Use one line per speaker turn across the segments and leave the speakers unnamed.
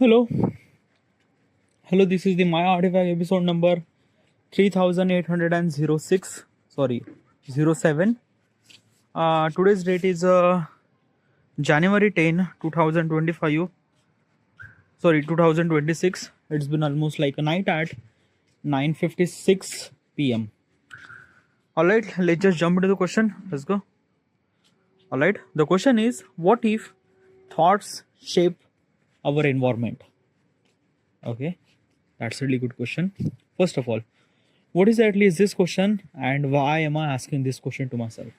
Hello, this is the My Artifact episode number 3806. Sorry, 07. Today's date is January 10, 2025. Sorry, 2026. It's been almost like a night at 9:56 p.m. Alright, let's just jump into the question. Let's go. Alright, the question is, what if thoughts shape our environment? Okay, that's a really good question. First of all, what exactly is this question and why am I asking this question to myself?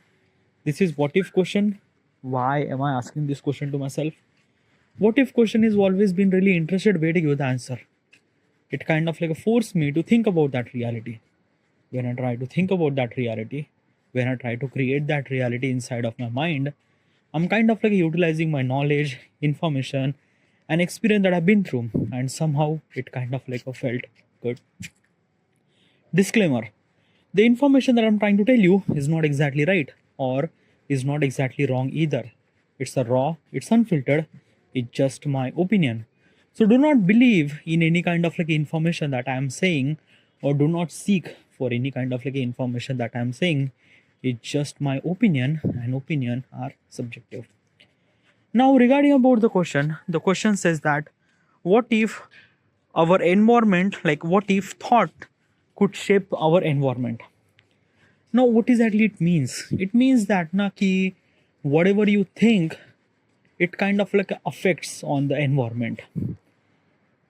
This is what if question. Why am I asking this question to myself? What if question is always been really interested way to give the answer. It kind of like forced me to think about that reality. When I try to think about that reality, when I try to create that reality inside of my mind, I'm kind of like utilizing my knowledge, information, and experience that I've been through, and somehow it kind of like felt good. Disclaimer: the information that I'm trying to tell you is not exactly right or is not exactly wrong either. It's a raw, it's unfiltered, it's just my opinion. So do not believe in any kind of like information that I am saying, or do not seek for any kind of like information that I am saying. It's just my opinion, and opinion are subjective. Now, regarding about the question says that what if our environment, like what if thought could shape our environment? Now, what exactly it means? It means that na ki whatever you think, it kind of like affects on the environment.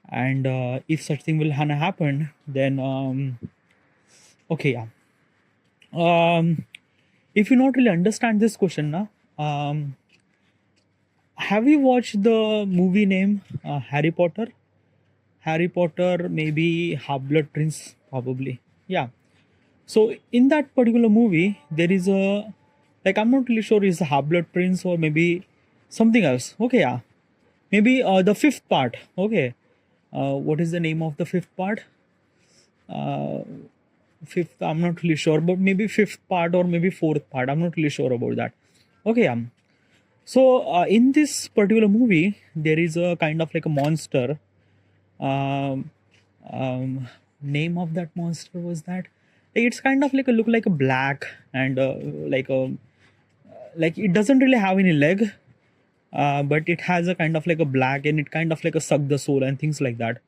And if such thing will happen, then okay, yeah. If you not really understand this question, na, have you watched the movie name Harry Potter? Harry Potter, maybe Half-Blood Prince, probably. Yeah. So in that particular movie, there is a, like, I'm not really sure is a Half-Blood Prince or maybe something else. Okay, yeah. Maybe the fifth part. Okay. What is the name of the fifth part? Fifth, I'm not really sure, but maybe fifth part or maybe fourth part. I'm not really sure about that. Okay, yeah. So in this particular movie, there is a kind of like a monster. Um, Name of that monster was that? It's kind of like a look like a black and like a, like it doesn't really have any leg, but it has a kind of like a black and it kind of like a suck the soul and things like that.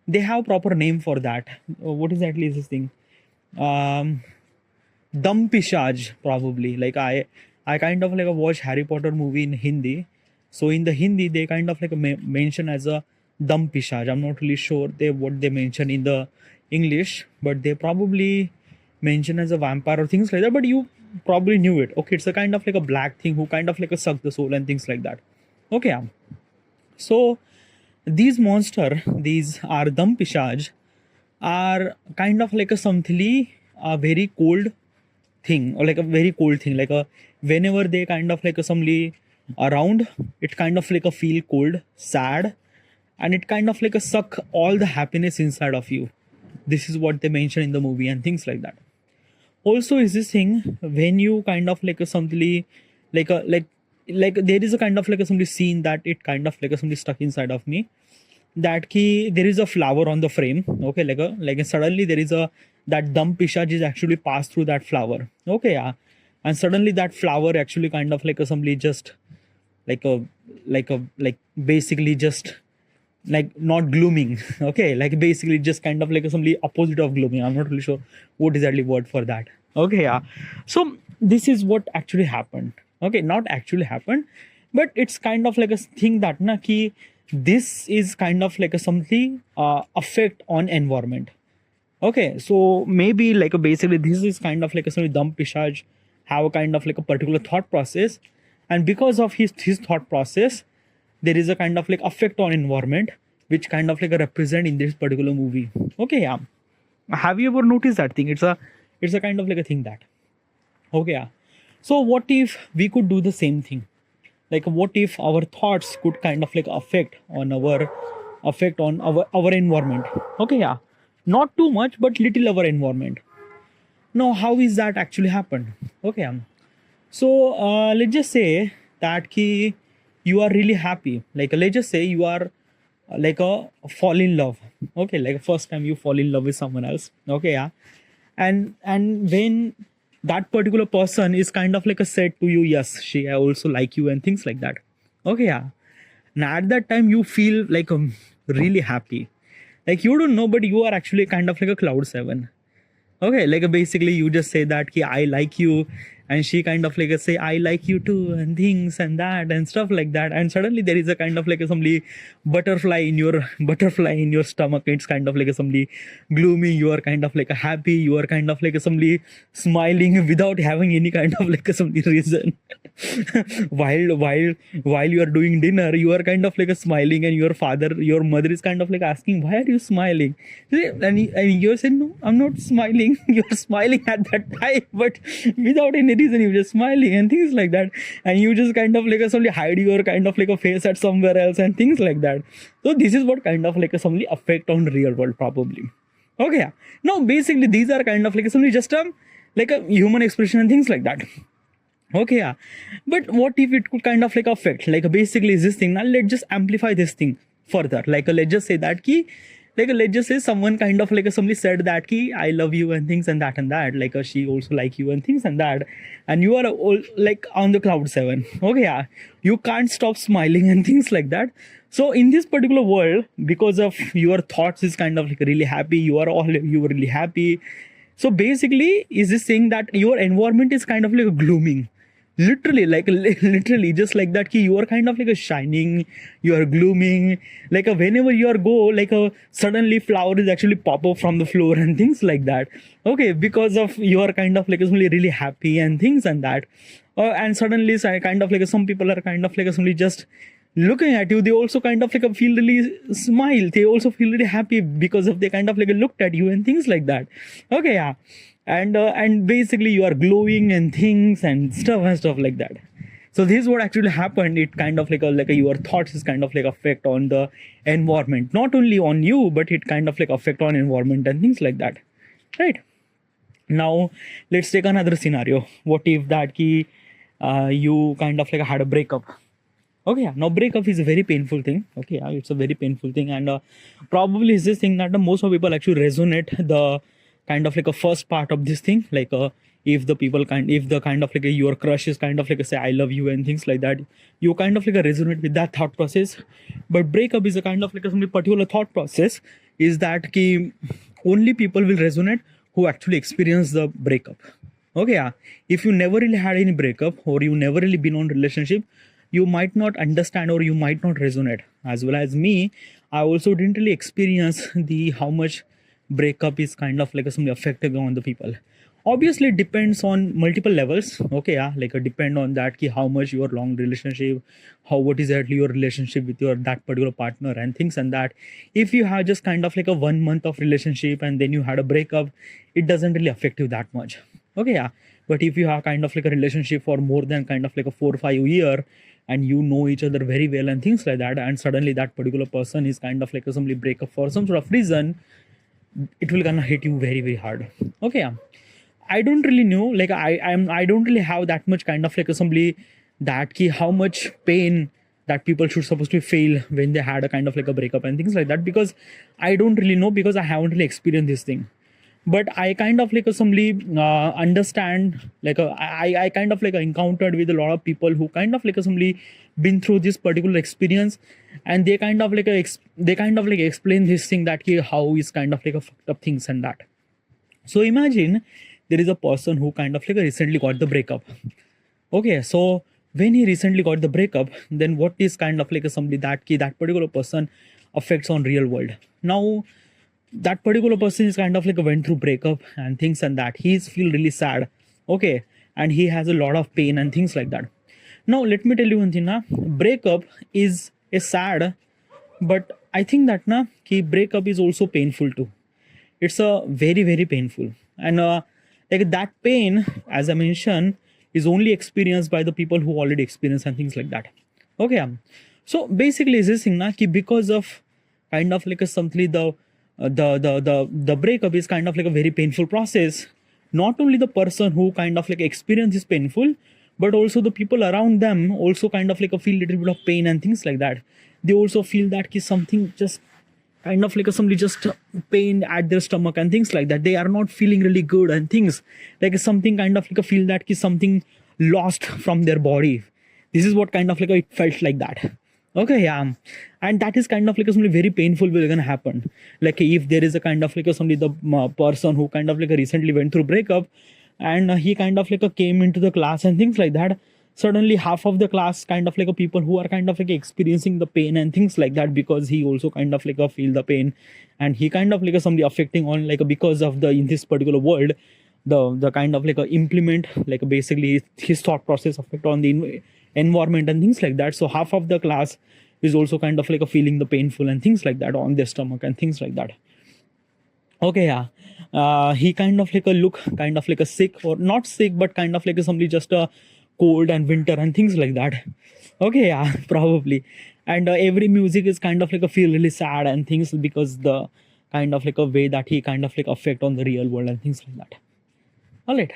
They have proper name for that. What exactly is this thing? Dam Pishaj, probably. Like I kind of like watch Harry Potter movie in Hindi. So in the Hindi, they kind of like mention as a Dam Pishaj. I'm not really sure what they mention in the English, but they probably mention as a vampire or things like that. But you probably knew it. Okay, it's a kind of like a black thing who kind of like a suck the soul and things like that. Okay, so these monster, these are Dam Pishaj, are kind of like a something a very cold thing, or like a very cold thing, like a whenever they kind of like a somebody around, it kind of like a feel cold, sad, and it kind of like a suck all the happiness inside of you. This is what they mention in the movie and things like that. Also is this thing when you kind of like a something like a like there is a kind of like a somebody scene that it kind of like a somebody stuck inside of me, that key there is a flower on the frame. Okay, like suddenly there is a that dumb pishaj is actually passed through that flower. Okay, yeah. And suddenly that flower actually kind of like a somebody just like a like basically just like not glooming. Okay, like basically just kind of like somebody opposite of glooming. I'm not really sure what is actually word for that. Okay, yeah. So this is what actually happened. Okay, not actually happened, but it's kind of like a thing that na ki this is kind of like a something effect on environment. Okay, so maybe like a basically this is kind of like a something dumb pishaj have a kind of like a particular thought process, and because of his thought process, there is a kind of like effect on environment which kind of like a represent in this particular movie. Okay, yeah. Have you ever noticed that thing? It's a kind of like a thing that. Okay, yeah. So what if we could do the same thing? Like what if our thoughts could kind of like affect on our environment? Okay, yeah. Not too much, but little our environment. Now, how is that actually happen? Okay, so let's just say that ki you are really happy. Like let's just say you are like a fall in love. Okay, like first time you fall in love with someone else. Okay, yeah. And when that particular person is kind of like a said to you, yes, she I also like you and things like that. Okay, yeah. And at that time you feel like really happy. Like you don't know, but you are actually kind of like a cloud seven. Okay, like basically you just say that ki I like you, and she kind of like say I like you too, and things and that and stuff like that, and suddenly there is a kind of like a somebody butterfly in your stomach. It's kind of like a somebody gloomy. You are kind of like a happy. You are kind of like a somebody smiling without having any kind of like a somebody reason. while you are doing dinner, you are kind of like a smiling, and your mother is kind of like asking, why are you smiling? And you're saying, no, I'm not smiling. You're smiling at that time, but without any reason, you're just smiling and things like that. And you just kind of like a suddenly hide your kind of like a face at somewhere else and things like that. So this is what kind of like a suddenly affect on real world probably. Okay, yeah. Now basically these are kind of like suddenly just like a human expression and things like that. Okay, yeah. But what if it could kind of like affect? Like basically is this thing. Now let's just amplify this thing further. Like let's just say that ki, like let's just say someone kind of like somebody said that ki I love you and things and that. Like she also like you and things and that. And you are all like on the cloud seven. Okay, yeah. You can't stop smiling and things like that. So in this particular world, because of your thoughts is kind of like really happy. You are really happy. So basically, is this saying that your environment is kind of like glooming? Literally, like literally, just like that. Ki you are kind of like a shining, you are glooming. Like whenever you are go, like suddenly flower is actually pop up from the floor and things like that. Okay, because of you are kind of like really happy and things and that. And suddenly, kind of like some people are kind of like suddenly just looking at you. They also kind of like feel really smile. They also feel really happy because of they kind of like looked at you and things like that. Okay, yeah. And basically you are glowing and things and stuff like that. So this is what actually happened. It kind of like your thoughts is kind of like affect on the environment, not only on you, but it kind of like affect on environment and things like that, right? Now let's take another scenario. What if that key you kind of like had a breakup? Okay, yeah. Now breakup is a very painful thing. Okay, yeah, it's a very painful thing, and probably is this thing that the most of people actually resonate the kind of like a first part of this thing. Like if the kind of like your crush is kind of like a say I love you and things like that, you kind of like a resonate with that thought process. But breakup is a kind of like a some particular thought process. Is that ki only people will resonate who actually experience the breakup. Okay, yeah. If you never really had any breakup or you never really been on relationship, you might not understand or you might not resonate. As well as me, I also didn't really experience the how much breakup is kind of like something effective on the people. Obviously it depends on multiple levels. Okay, yeah, like depend on that ki how much your long relationship, how what is actually your relationship with your that particular partner and things and that. If you have just kind of like a 1 month of relationship and then you had a breakup, it doesn't really affect you that much. Okay, yeah. But if you have kind of like a relationship for more than kind of like a 4 or 5 year, and you know each other very well and things like that, and suddenly that particular person is kind of like a somebody breakup for some sort of reason, it will gonna hit you very hard. Okay, yeah. I don't really know, like I don't really have that much kind of like assembly that key how much pain that people should supposed to feel when they had a kind of like a breakup and things like that, because I don't really know, because I haven't really experienced this thing. But I kind of like assembly understand, like I kind of like encountered with a lot of people who kind of like assembly been through this particular experience, and they kind of like they kind of like explain this thing that how is kind of like a fucked up things and that. So imagine there is a person who kind of like recently got the breakup. Okay, so when he recently got the breakup, then what is kind of like somebody that particular person affects on real world. Now that particular person is kind of like went through breakup and things and that. He's feel really sad. Okay, and he has a lot of pain and things like that. Now let me tell you one thing. Na, breakup is sad, but I think that na ki breakup is also painful too. It's a very painful, and like that pain, as I mentioned, is only experienced by the people who already experience and things like that. Okay, so basically is this thing na ki because of kind of like a something the breakup is kind of like a very painful process. Not only the person who kind of like experience is painful, but also the people around them also kind of like a feel little bit of pain and things like that. they also feel that ki something just kind of like somebody just pain at their stomach and things like that. They are not feeling really good and things like something kind of like a feel that ki something lost from their body. This is what kind of like it felt like that. Okay, yeah, and that is kind of like something very painful will gonna happen. Like if there is a kind of like somebody the person who kind of like recently went through breakup, and he kind of like came into the class and things like that. Suddenly, half of the class kind of like a people who are kind of like experiencing the pain and things like that, because he also kind of like feel the pain, and he kind of like somebody affecting on like because of the in this particular world, the kind of like implement like basically his thought process affect on the environment and things like that. So half of the class is also kind of like a feeling the painful and things like that on their stomach and things like that. Okay, yeah, he kind of like a look kind of like a sick or not sick, but kind of like a somebody just a cold and winter and things like that. Okay, yeah, probably. And every music is kind of like a feel really sad and things because the kind of like a way that he kind of like affect on the real world and things like that. All right,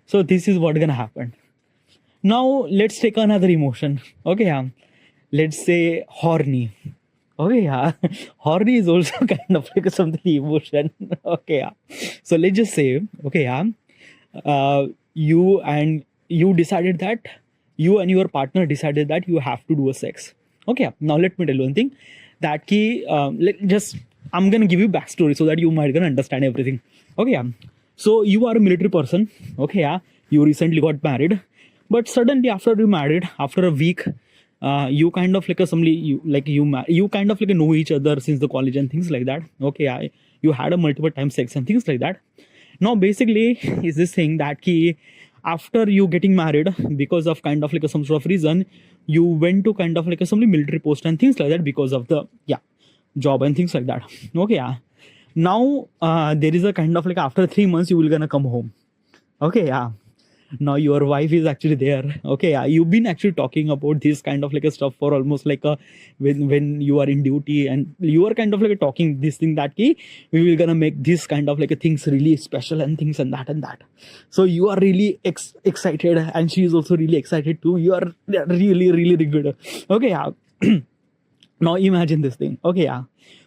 so this is what gonna happen. Now let's take another emotion. Okay, yeah, let's say horny. Okay, yeah, horny is also kind of like something emotion. Okay, yeah, so let's just say, okay, yeah, you decided that you and your partner decided that you have to do a sex. Okay, yeah. Now let me tell you one thing, that key I'm gonna give you backstory so that you might gonna understand everything. Okay, yeah, so you are a military person. Okay, yeah, you recently got married, but suddenly after you married, after a week, you kind of like somebody you kind of like know each other since the college and things like that. Okay, yeah, you had a multiple time sex and things like that. Now basically is this thing that key after you getting married, because of kind of like some sort of reason, you went to kind of like some military post and things like that because of the job and things like that. Okay, yeah, now there is a kind of like after 3 months you will gonna come home. Okay, yeah, now your wife is actually there. Okay, yeah, you've been actually talking about this kind of like a stuff for almost like a when you are in duty, and you are kind of like talking this thing that key we will gonna make this kind of like a things really special and things and that. So you are really excited, and she is also really excited too. You are really good. Okay, yeah. Now imagine this thing. Okay, yeah,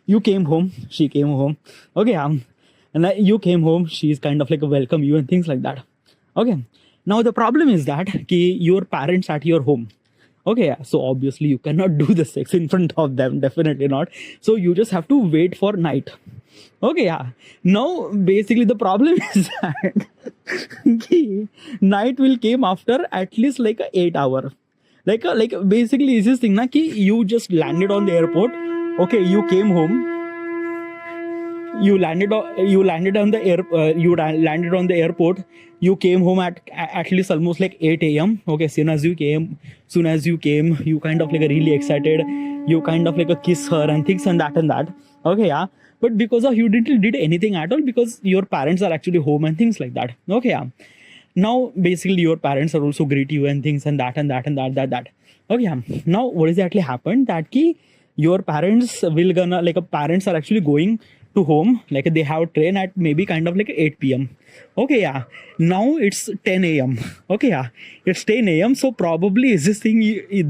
you came home, she came home. Okay, yeah, and you came home, she's kind of like a welcome you and things like that. Okay, now the problem is that your parents at your home. Okay, yeah, so obviously you cannot do the sex in front of them, definitely not. So you just have to wait for night. Okay, yeah, now basically the problem is that night will came after at least like a 8 hour. Like basically is this thing na ki you just landed on the airport. Okay, you came home, you landed on the airport. You came home at least almost like 8 a.m. Okay, soon as you came, you kind of like really excited, you kind of like a kiss her and things and that. Okay, yeah, but because of you didn't did anything at all because your parents are actually home and things like that. Okay, yeah, now basically your parents are also greet you and things and that. Okay, yeah, now what exactly happened that ki your parents will gonna like parents are actually going to home, like they have a train at maybe kind of like 8 p.m. Okay, yeah, now it's 10 a.m. Okay, yeah, it's 10 a.m. So probably is this thing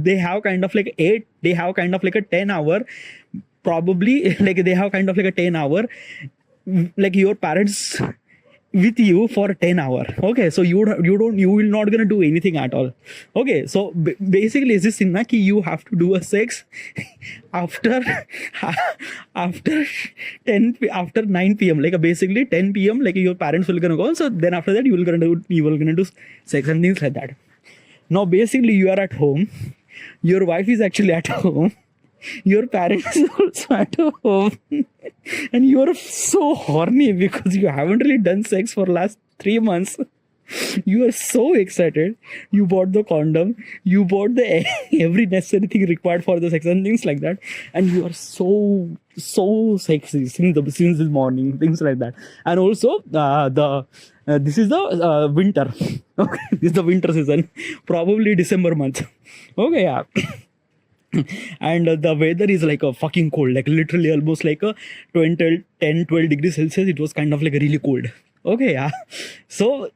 they have kind of like 8, they have kind of like a 10 hour, probably like they have kind of like a 10 hour, like your parents with you for 10 hour. Okay, so you will not gonna do anything at all. Okay, so basically is this thing na ki you have to do a sex after after 9 p.m. like basically 10 p.m. like your parents will gonna go, so then after that you will gonna do sex and things like that. Now basically you are at home, your wife is actually at home, your parents are also at home, and you are so horny because you haven't really done sex for last 3 months. You are so excited, you bought the condom, you bought the every necessary thing required for the sex and things like that, and you are so sexy since this morning, things like that. And also this is the winter. Okay, this is the winter season, probably December month. Okay, yeah. And the weather is like a fucking cold, like literally almost like a 12 degrees Celsius. It was kind of like really cold. Okay, yeah. So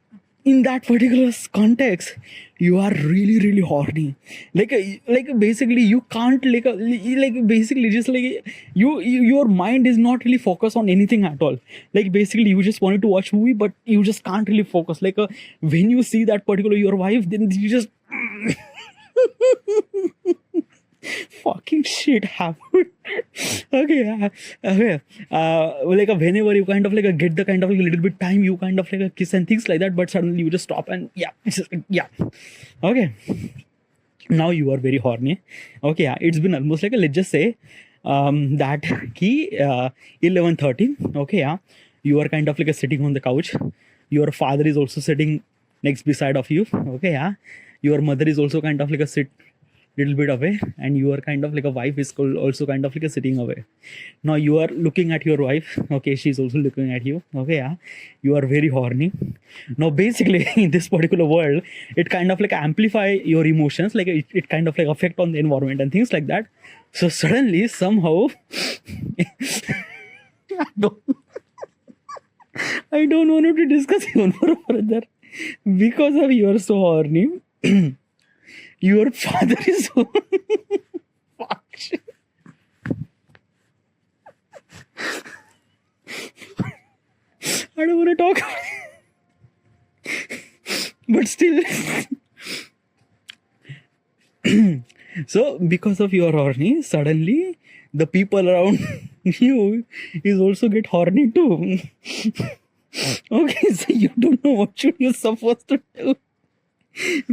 in that particular context you are really really horny, basically you can't basically just your mind is not really focused on anything at all. Basically you just wanted to watch movie but you just can't really focus, when you see that particular your wife, then you just fucking shit happened. Okay, whenever you kind of get the kind of little bit time, you kind of kiss and things like that, but suddenly you just stop and yeah, yeah. Okay, now you are very horny. Okay, yeah, it's been almost let's just say that key 11:13. Okay, yeah, you are kind of sitting on the couch. Your father is also sitting next beside of you. Okay, yeah, your mother is also kind of a sit little bit away, and you are kind of a wife is also kind of sitting away. Now you are looking at your wife. Okay, she's also looking at you. Okay, yeah, you are very horny. Now basically in this particular world, it kind of amplify your emotions, it kind of affect on the environment and things like that. So suddenly somehow I don't, I don't want to discuss even further because of you are so horny. Your father is so fuck shit. I don't want to talk about it. But still. So because of your horny, suddenly the people around you is also get horny too. Okay, so you don't know what should you supposed to do.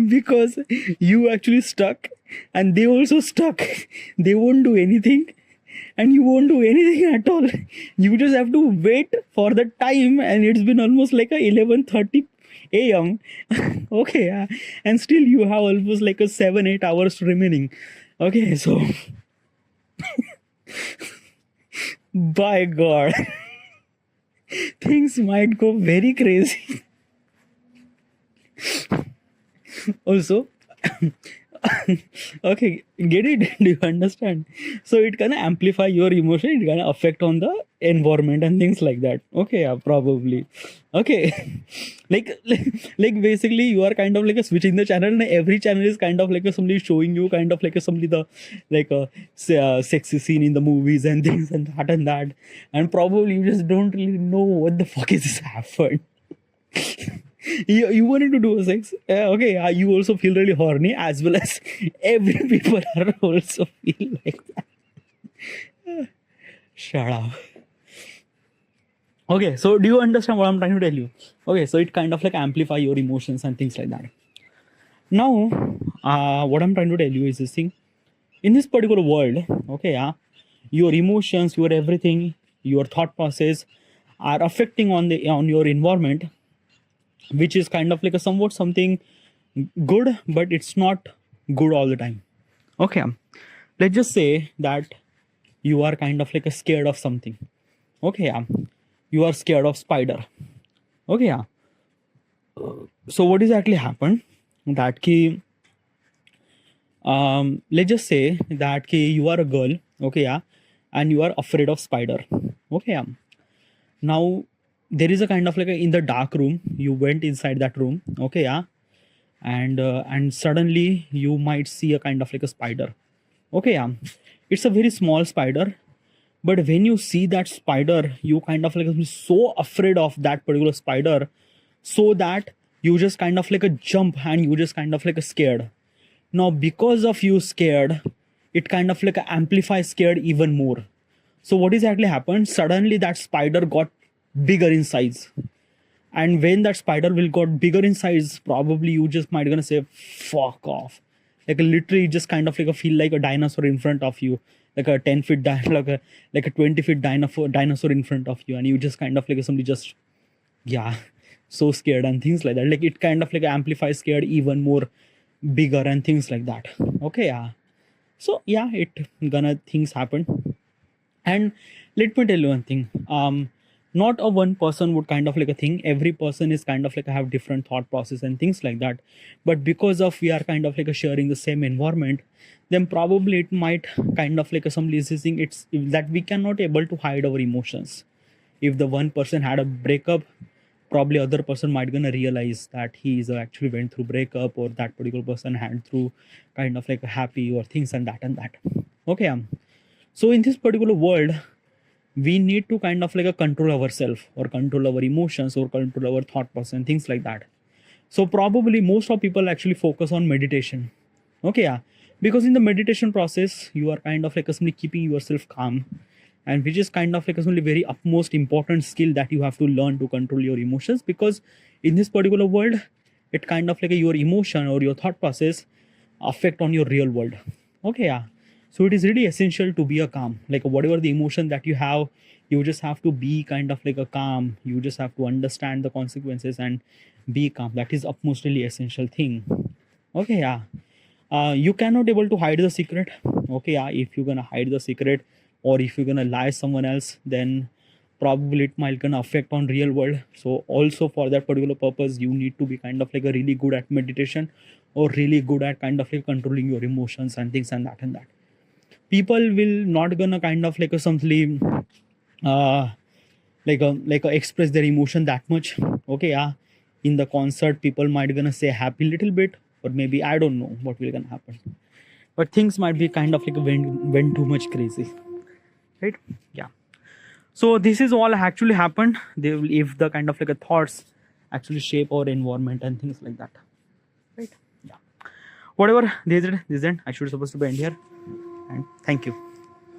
Because you actually stuck and they also stuck. They won't do anything and you won't do anything at all. You just have to wait for the time, and it's been almost 11:30 a.m. Okay, yeah. And still you have almost 7-8 hours remaining. Okay, so by God, things might go very crazy. Also, okay, get it? Do you understand? So it can amplify your emotion, it can affect on the environment and things like that. Okay, yeah, probably. Okay. Basically you are kind of switching the channel, and every channel is kind of somebody showing you kind of somebody the sexy scene in the movies and things and that, and probably you just don't really know what the fuck is this happened. You wanted to do a sex, okay, you also feel really horny, as well as every people are also feel like that. Shut up. Okay, so do you understand what I'm trying to tell you? Okay, so it kind of amplify your emotions and things like that. Now what I'm trying to tell you is this thing: in this particular world, okay, yeah, your emotions, your everything, your thought process are affecting on your environment, which is kind of a somewhat something good, but it's not good all the time. Okay, let's just say that you are kind of scared of something. Okay, yeah, you are scared of spider. Okay, yeah. So what exactly happened that key, let's just say that key, you are a girl. Okay, yeah, and you are afraid of spider. Okay, yeah. Now there is a kind of in the dark room, you went inside that room. Okay, yeah, and suddenly you might see a kind of a spider. Okay, yeah, it's a very small spider, but when you see that spider, you kind of so afraid of that particular spider, so that you just kind of a jump, and you just kind of scared. Now because of you scared, it kind of amplify scared even more. So what exactly happened? Suddenly that spider got bigger in size, and when that spider will got bigger in size, probably you just might gonna say fuck off, literally just kind of feel like a dinosaur in front of you, like a 10 feet like a 20 feet dinosaur in front of you, and you just kind of somebody just, yeah, so scared and things like that. It kind of amplifies scared even more bigger and things like that. Okay, yeah. So yeah, it gonna things happen. And let me tell you one thing, not a one person would kind of a thing. Every person is kind of have different thought process and things like that. But because of we are kind of sharing the same environment, then probably it might kind of somebody is saying it's that we cannot able to hide our emotions. If the one person had a breakup, probably other person might gonna realize that he is actually went through breakup, or that particular person had through kind of like a happy or things and that. Okay. So in this particular world, we need to kind of like a control ourselves, or control our emotions, or control our thought process and things like that. So probably most of people actually focus on meditation. Okay, yeah. Because in the meditation process, you are kind of like simply keeping yourself calm, and which is kind of like a very utmost important skill that you have to learn to control your emotions. Because in this particular world, it kind of like your emotion or your thought process affect on your real world. Okay, yeah. So it is really essential to be a calm, like whatever the emotion that you have, you just have to be kind of like a calm. You just have to understand the consequences and be calm. That is utmost really essential thing. Okay, yeah. You cannot able to hide the secret. Okay, yeah. If you're gonna hide the secret, or if you're gonna lie someone else, then probably it might gonna affect on real world. So also for that particular purpose, you need to be kind of like a really good at meditation, or really good at kind of like controlling your emotions and things and that. People will not gonna kind of like a simply uh express their emotion that much. Okay, yeah. In the concert, people might gonna say happy little bit, or maybe I don't know what will gonna happen, but things might be kind of like went too much crazy, right? Yeah. So this is all actually happened. They will, if the kind of like a thoughts actually shape our environment and things like that, right? Yeah. Whatever, this is it. I should supposed to be end here, and thank you.